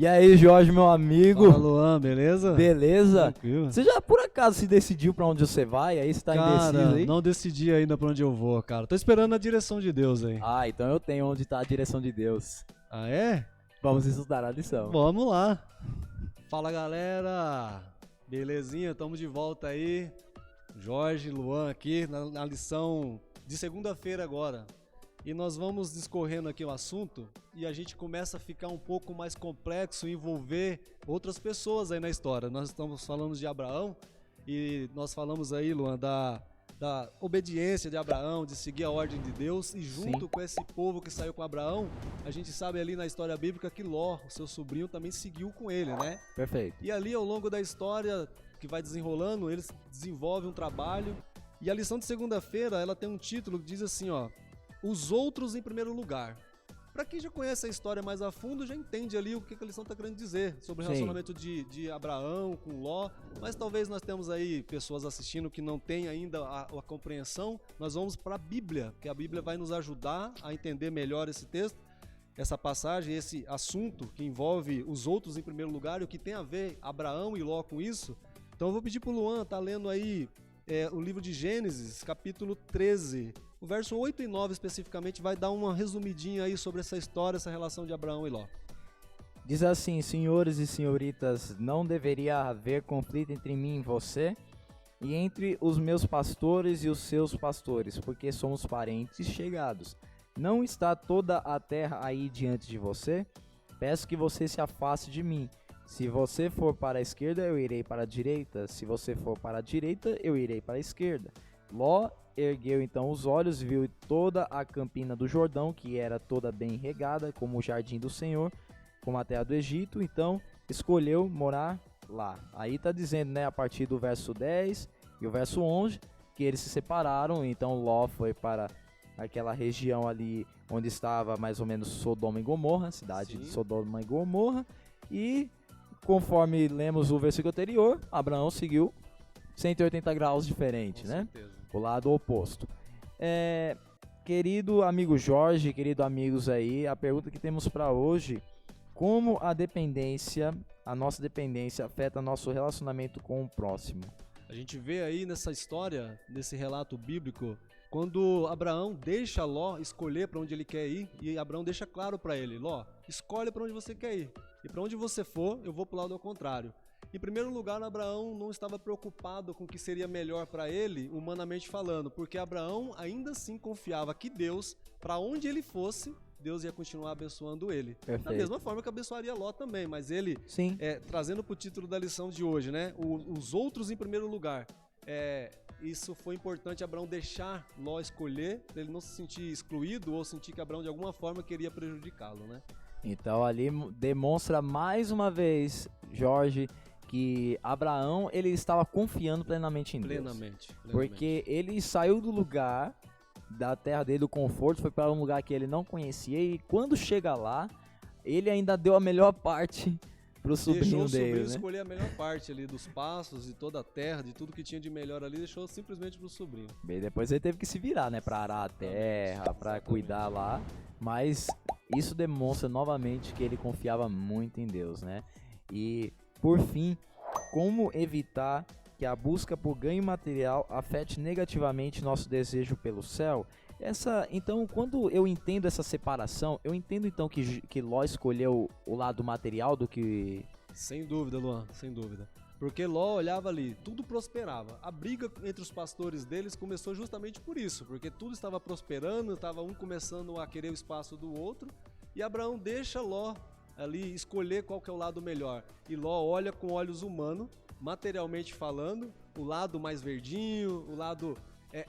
E aí, Jorge, meu amigo? Fala, Luan, beleza? Beleza? Tranquilo. Você já por acaso se decidiu pra onde você vai? Aí você tá indeciso Cara, aí? não decidi ainda pra onde eu vou, cara. Tô esperando a direção de Deus aí. Ah, então eu tenho onde tá a direção de Deus. Ah, é? Vamos estudar a lição. Vamos lá. Fala, galera. Belezinha? Tamo de volta aí. Jorge, Luan aqui na lição de segunda-feira agora. E nós vamos discorrendo aqui o assunto e a gente começa a ficar um pouco mais complexo e envolver outras pessoas aí na história. Nós estamos falando de Abraão e nós falamos aí, Luan, da obediência de Abraão, de seguir a ordem de Deus, e junto Sim. com esse povo que saiu com Abraão, a gente sabe ali na história bíblica que Ló, o seu sobrinho, também seguiu com ele, né? Perfeito. E ali ao longo da história que vai desenrolando, eles desenvolvem um trabalho, e a lição de segunda-feira, ela tem um título que diz assim, ó: os outros em primeiro lugar. Pra quem já conhece a história mais a fundo, já entende ali o que a lição tá querendo dizer sobre o Sim. relacionamento de Abraão com Ló, mas talvez nós temos aí pessoas assistindo que não têm ainda a compreensão. Nós vamos para a Bíblia, que a Bíblia vai nos ajudar a entender melhor esse texto, essa passagem, esse assunto que envolve os outros em primeiro lugar e o que tem a ver Abraão e Ló com isso. Então eu vou pedir pro Luan, tá lendo aí o livro de Gênesis, capítulo 13, o verso 8 e 9 especificamente, vai dar uma resumidinha aí sobre essa história, essa relação de Abraão e Ló. Diz assim: senhores e senhoritas, não deveria haver conflito entre mim e você, e entre os meus pastores e os seus pastores, porque somos parentes chegados. Não está toda a terra aí diante de você? Peço que você se afaste de mim. Se você for para a esquerda, eu irei para a direita. Se você for para a direita, eu irei para a esquerda. Ló ergueu então os olhos, viu toda a campina do Jordão, que era toda bem regada, como o jardim do Senhor, como a terra do Egito. Então escolheu morar lá. Aí está dizendo, né, a partir do verso 10 e o verso 11, que eles se separaram. Então Ló foi para aquela região ali onde estava mais ou menos Sodoma e Gomorra, cidade Sim. de Sodoma e Gomorra. E conforme lemos o versículo anterior, Abraão seguiu 180 graus diferente, Com né? certeza. O lado oposto. Querido amigo Jorge, querido amigos aí, a pergunta que temos para hoje: como a nossa dependência afeta nosso relacionamento com o próximo? A gente vê aí nessa história, nesse relato bíblico, quando Abraão deixa Ló escolher para onde ele quer ir, e Abraão deixa claro para ele: Ló, escolhe para onde você quer ir, e para onde você for, eu vou para o lado ao contrário. Em primeiro lugar, Abraão não estava preocupado com o que seria melhor para ele, humanamente falando, porque Abraão ainda assim confiava que Deus, para onde ele fosse, Deus ia continuar abençoando ele. Perfeito. Da mesma forma que abençoaria Ló também, mas ele, Sim. trazendo para o título da lição de hoje, né? Os outros em primeiro lugar. Isso foi importante Abraão deixar Ló escolher, para ele não se sentir excluído ou sentir que Abraão de alguma forma queria prejudicá-lo, né? Então ali demonstra mais uma vez, Jorge, que Abraão ele estava confiando plenamente em Deus. Plenamente. Porque ele saiu do lugar, da terra dele, do conforto, foi para um lugar que ele não conhecia, e quando chega lá, ele ainda deu a melhor parte pro sobrinho Deixou o dele, sobrinho né? escolher a melhor parte ali dos pastos, de toda a terra, de tudo que tinha de melhor ali, deixou simplesmente pro sobrinho. Bem, depois ele teve que se virar, né, para arar a terra, para Exatamente. cuidar lá, mas isso demonstra novamente que ele confiava muito em Deus, né? E, por fim, como evitar que a busca por ganho material afete negativamente nosso desejo pelo céu? Então, quando eu entendo essa separação, eu entendo então que Ló escolheu o lado material do que... Sem dúvida, Luan, sem dúvida. Porque Ló olhava ali, tudo prosperava. A briga entre os pastores deles começou justamente por isso, porque tudo estava prosperando, estava um começando a querer o espaço do outro, e Abraão deixa Ló ali escolher qual que é o lado melhor. E Ló olha com olhos humanos, materialmente falando, o lado mais verdinho, o lado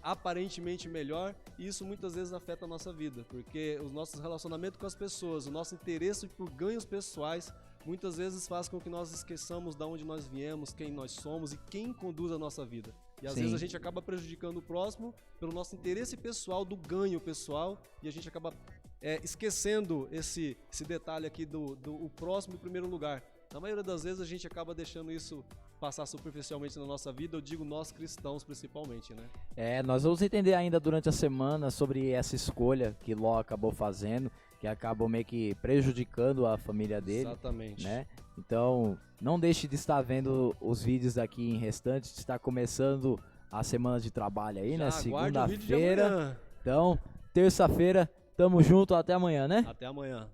aparentemente melhor, e isso muitas vezes afeta a nossa vida, porque os nossos relacionamentos com as pessoas, o nosso interesse por ganhos pessoais, muitas vezes faz com que nós esqueçamos de onde nós viemos, quem nós somos e quem conduz a nossa vida. E às Sim. vezes a gente acaba prejudicando o próximo pelo nosso interesse pessoal, do ganho pessoal, e a gente acaba esquecendo esse detalhe aqui do o próximo em primeiro lugar. Na maioria das vezes a gente acaba deixando isso passar superficialmente na nossa vida, eu digo nós cristãos principalmente, né? Nós vamos entender ainda durante a semana sobre essa escolha que Ló acabou fazendo, que acabou meio que prejudicando a família dele, Exatamente. né? Então, não deixe de estar vendo os vídeos aqui em restantes, está começando a semana de trabalho aí, né? Já aguarde o vídeo de Segunda-feira. amanhã. Então, terça-feira, tamo junto, até amanhã, né? Até amanhã.